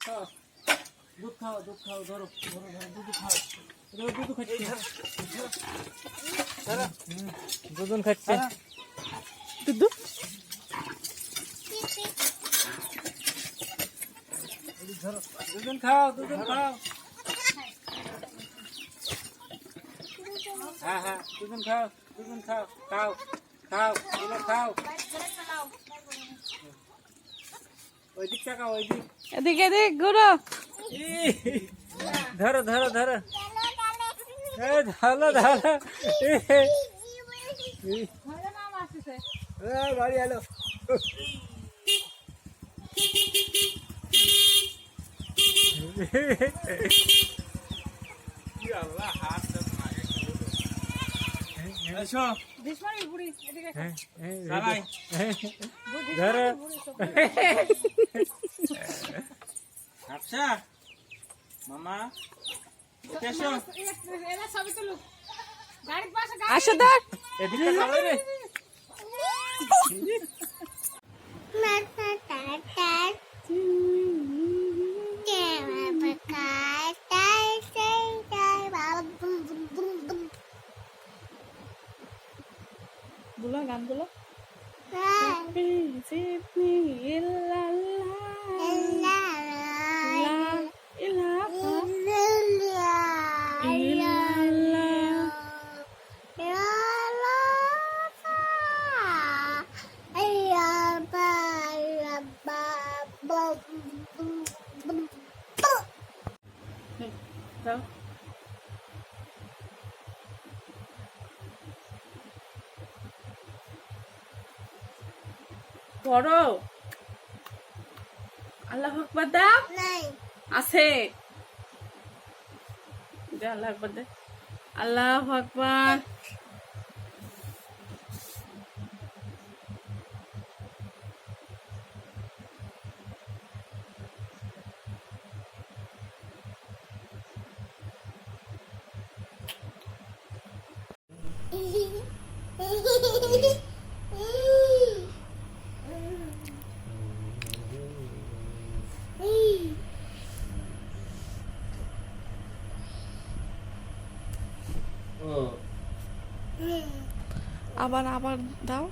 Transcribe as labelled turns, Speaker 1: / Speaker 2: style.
Speaker 1: দুধ খাও ধরো দুধ খাও দুধ খাচ্ছি দুধ খাচ্ছে দুধ ধরো দুধ খাও হ্যাঁ দুধ খাও খাও ওই দিক তাকাও ওই দিক
Speaker 2: এদিক ঘুরো
Speaker 1: ধরো ধরো বাড়ি এলো ধরো আচ্ছা মামা
Speaker 2: আসো দেখ
Speaker 1: এদিকে চলো রে
Speaker 2: বলো গান বলো পড়ো আল্লাহ আকবার দাও আছে আল্লাহ আকবার দে আল্লাহ আকবার আবার দাও